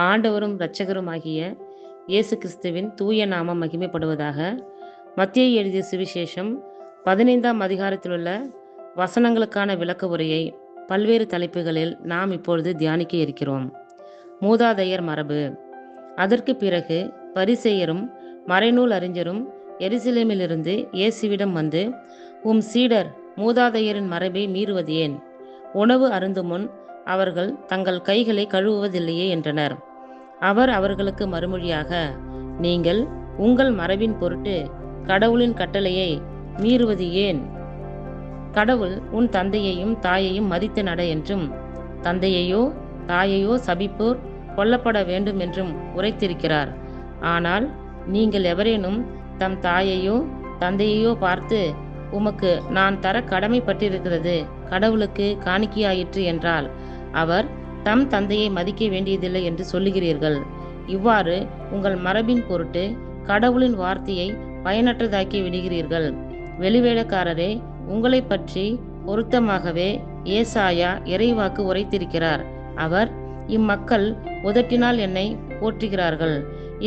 ஆண்டவரும் இரட்சகருமாகிய இயேசு கிறிஸ்துவின் தூய நாமம் மகிமைப்படுவதாக. மத்தேயு எழுதிய சுவிசேஷம் 15ஆம் அதிகாரத்திலுள்ள வசனங்களுக்கான விளக்க உரையை பல்வேறு தலைப்புகளில் நாம் இப்பொழுது தியானிக்க இருக்கிறோம். மூதாதையர் மரபு. அதற்கு பிறகு பரிசேயரும் மறைநூல் அறிஞரும் எருசலேமிலிருந்து இயேசுவிடம் வந்து, உம் சீடர் மூதாதையரின் மரபை மீறுவது ஏன்? உணவு அருந்தும் முன் அவர்கள் தங்கள் கைகளை கழுவுவதில்லையே என்றனர். அவர் அவர்களுக்கு மறுமொழியாக, நீங்கள் உங்கள் மரபின் பொருட்டு கடவுளின் கட்டளையை மீறுவது ஏன்? கடவுள் உன் தந்தையையும் தாயையும் மதித்து நட என்றும், தந்தையையோ தாயையோ சபிப்போர் கொல்லப்பட வேண்டும் என்றும் உரைத்திருக்கிறார். ஆனால் நீங்கள் எவரேனும் தம் தாயையோ தந்தையையோ பார்த்து, உமக்கு நான் தர கடமைப்பட்டிருக்கிறது கடவுளுக்கு காணிக்கையாயிற்று என்றால், அவர் தம் தந்தையை மதிக்க வேண்டியதில்லை என்று சொல்லுகிறீர்கள். இவ்வாறு உங்கள் மரபின் பொருட்டு கடவுளின் வார்த்தையை பயனற்றதாக்கி விடுகிறீர்கள். வெளிவேடக்காரரே, உங்களை பற்றி பொருத்தமாகவே ஏசாயா இறைவாக்கு உரைத்திருக்கிறார். அவர், இம்மக்கள் உதட்டினால் என்னை போற்றுகிறார்கள்,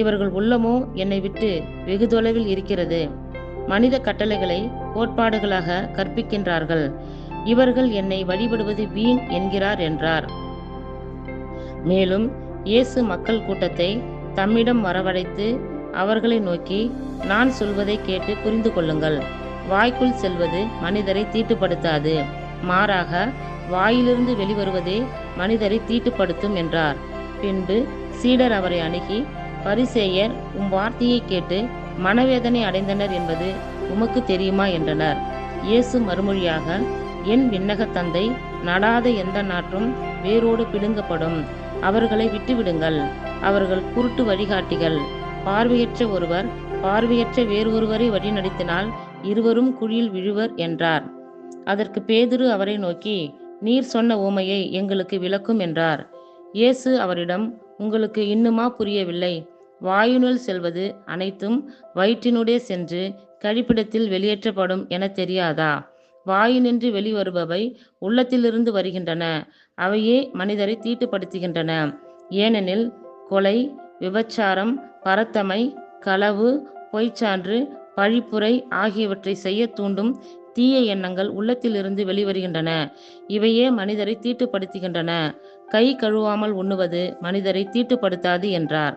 இவர்கள் உள்ளமோ என்னை விட்டு வெகு தொலைவில் இருக்கிறது. மனித கட்டளைகளை கோட்பாடுகளாக கற்பிக்கின்றார்கள், இவர்கள் என்னை வழிபடுவது வீண் என்கிறார் என்றார். மேலும் இயேசு மக்கள் கூட்டத்தை தம்மிடம் வரவழைத்து அவர்களை நோக்கி, நான் சொல்வதை கேட்டு புரிந்து கொள்ளுங்கள். வாய்க்குள் செல்வது மனிதரை தீட்டுப்படுத்தாது, மாறாக வாயிலிருந்து வெளிவருவதே மனிதரை தீட்டுப்படுத்தும் என்றார். பின்பு சீடர் அவரை அணுகி, பரிசேயர் உம் வார்த்தையை கேட்டு மனவேதனை அடைந்தனர் என்பது உமக்கு தெரியுமா என்றனர். இயேசு மறுமொழியாக, என் விண்ணக தந்தை நடாத எந்த நாற்றும் வேரோடு பிடுங்கப்படும். அவர்களை விட்டுவிடுங்கள். அவர்கள் குருட்டு வழிகாட்டிகள். பார்வையற்ற ஒருவர் பார்வையற்ற வேறொருவரை வழிநடத்தினால் இருவரும் குழியில் விழுவர் என்றார். அதற்கு பேதுரு அவரை நோக்கி, நீர் சொன்ன உவமையை எங்களுக்கு விளக்கும் என்றார். இயேசு அவரிடம், உங்களுக்கு இன்னுமா புரியவில்லை? வாயுனுள் செல்வது அனைத்தும் வயிற்றினுடைய சென்று கழிப்பிடத்தில் வெளியேற்றப்படும் என தெரியாதா? வாயினின்று வெளிவருபவை உள்ளத்திலிருந்து வருகின்றன, அவையே மனிதரை தீட்டுப்படுத்துகின்றன. ஏனெனில் கொலை, விபச்சாரம், பரத்தமை, களவு, பொய்ச்சான்று, பழிப்புரை ஆகியவற்றை செய்ய தூண்டும் தீய எண்ணங்கள் உள்ளத்திலிருந்து வெளிவருகின்றன. இவையே மனிதரை தீட்டுப்படுத்துகின்றன. கை கழுவாமல் உண்ணுவது மனிதரை தீட்டுப்படுத்தாது என்றார்.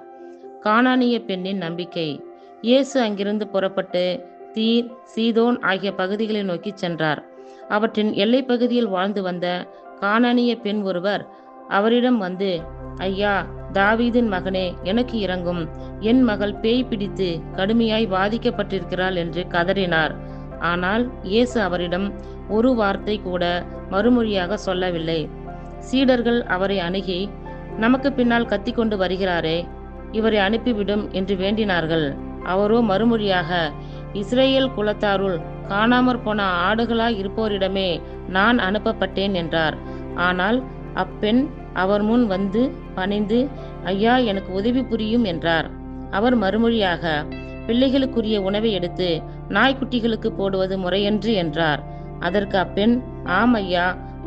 கானானிய பெண்ணின் நம்பிக்கை. இயேசு அங்கிருந்து புறப்பட்டு தீர், சீதோன் ஆகிய பகுதிகளை நோக்கி சென்றார். அவற்றின் எல்லை பகுதியில் வாழ்ந்து வந்த கானானிய பெண் ஒருவர் அவரிடம் வந்து, ஐயா, தாவீதின் மகனே, எனக்கு இரங்கும், என் மகள் பேய் பிடித்து கடுமையாய் பாதிக்கப்பட்டிருக்கிறாள் என்று கதறினார். ஆனால் இயேசு அவரிடம் ஒரு வார்த்தை கூட மறுமொழியாக சொல்லவில்லை. சீடர்கள் அவரை அணுகி, நமக்கு பின்னால் கத்திக்கொண்டு வருகிறாரே, இவரை அனுப்பிவிடும் என்று வேண்டினார்கள். அவரோ மறுமொழியாக, இஸ்ரேல் குலத்தாருள் காணாமற் போன ஆடுகளாய் இருப்போரிடமே நான் அனுப்பப்பட்டேன் என்றார். ஆனால் அப்பெண் அவர் முன் வந்து பணிந்து, ஐயா, எனக்கு உதவி புரியும் என்றார். அவர் மறுமொழியாக, பிள்ளைகளுக்குரிய உணவை எடுத்து நாய்க்குட்டிகளுக்கு போடுவது முறையன்று என்றார். அதற்கு அப்பெண், ஆம் ஐயா,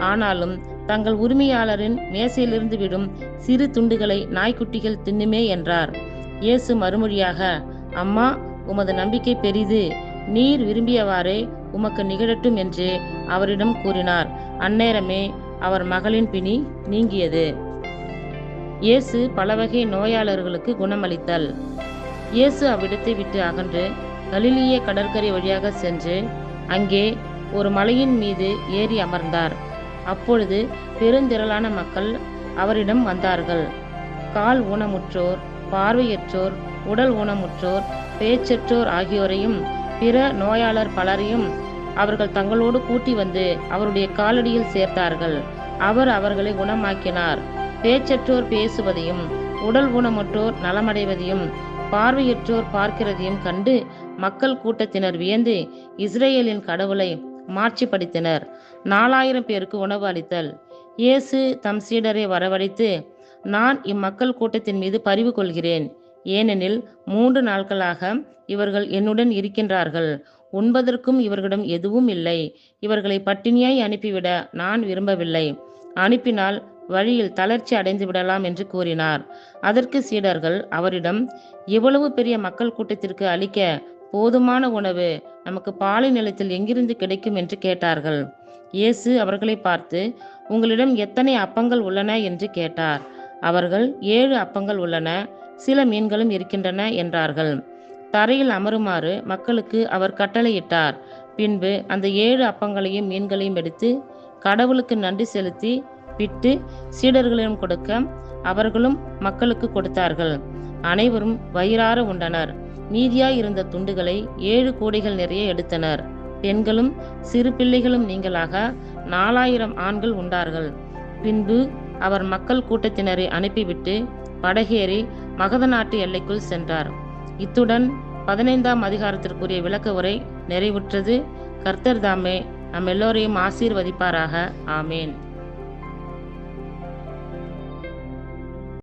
ஆனாலும் தங்கள் உரிமையாளரின் மேசையிலிருந்து விடும் சிறு துண்டுகளை நாய்க்குட்டிகள் தின்னுமே என்றார். இயேசு மறுமொழியாக, அம்மா, உமது நம்பிக்கை பெரிது, நீர் விரும்பியவாறே உமக்கு நிகழட்டும் என்று அவரிடம் கூறினார். அந்நேரமே அவர் மகளின் பிணி நீங்கியது. இயேசு பலவகை நோயாளர்களுக்கு குணமளித்தல். இயேசு அவ்விடத்தை விட்டு அகன்று கலிலிய கடற்கரை வழியாக சென்று அங்கே ஒரு மலையின் மீது ஏறி அமர்ந்தார். அப்பொழுது பெருந்திரளான மக்கள் அவரிடம் வந்தார்கள். கால் ஊனமுற்றோர், பார்வையற்றோர், உடல் ஊனமுற்றோர், பேச்சற்றோர் ஆகியோரையும் பிற நோயாளர் பலரையும் அவர்கள் தங்களோடு கூட்டி வந்து அவருடைய காலடியில் சேர்த்தார்கள். அவர் அவர்களை குணமாக்கினார். பேச்சற்றோர் பேசுவதையும், உடல் ஊனமுற்றோர் நலமடைவதையும், பார்வையற்றோர் பார்க்கிறதையும் கண்டு மக்கள் கூட்டத்தினர் வியந்து இஸ்ரேலின் கடவுளை மாட்சிப்படுத்தினர். 4000 பேருக்கு உணவு அளித்தல். இயேசு தம் சீடரை வரவழைத்து, நான் இம்மக்கள் கூட்டத்தின் மீது பரிவு கொள்கிறேன். ஏனெனில் 3 நாட்களாக இவர்கள் என்னுடன் இருக்கின்றார்கள். உண்பதற்கும் இவர்களிடம் எதுவும் இல்லை. இவர்களை பட்டினியாய் அனுப்பிவிட நான் விரும்பவில்லை. அனுப்பினால் வழியில் தளர்ச்சி அடைந்து விடலாம் என்று கூறினார். அதற்கு சீடர்கள் அவரிடம், இவ்வளவு பெரிய மக்கள் கூட்டத்திற்கு அளிக்க போதுமான உணவு நமக்கு பாலை நிலத்தில் எங்கிருந்து கிடைக்கும் என்று கேட்டார்கள். இயேசு அவர்களை பார்த்து, உங்களிடம் எத்தனை அப்பங்கள் உள்ளன என்று கேட்டார். அவர்கள், 7 அப்பங்கள் உள்ளன, சில மீன்களும் இருக்கின்றன என்றார்கள். தரையில் அமருமாறு மக்களுக்கு அவர் கட்டளையிட்டார். பின்பு அந்த 7 அப்பங்களையும் மீன்களையும் எடுத்து கடவுளுக்கு நன்றி செலுத்தி பிட்டு சீடர்களிடம் கொடுக்க அவர்களும் மக்களுக்கு கொடுத்தார்கள். அனைவரும் வயிறார உண்டனர். மீதியாய் இருந்த துண்டுகளை 7 கூடைகள் நிறைய எடுத்தனர். பெண்களும் சிறு பிள்ளைகளும் நீங்களாக 4000 ஆண்கள் உண்டார்கள். பின்பு அவர் மக்கள் கூட்டத்தினரை அனுப்பிவிட்டு படகேறி மகத நாட்டு எல்லைக்குள் சென்றார். இத்துடன் 15ஆம் அதிகாரத்திற்குரிய விளக்க உரை நிறைவுற்றது. கர்த்தர் தாமே நம் எல்லோரையும் ஆசீர்வதிப்பாராக. ஆமேன்.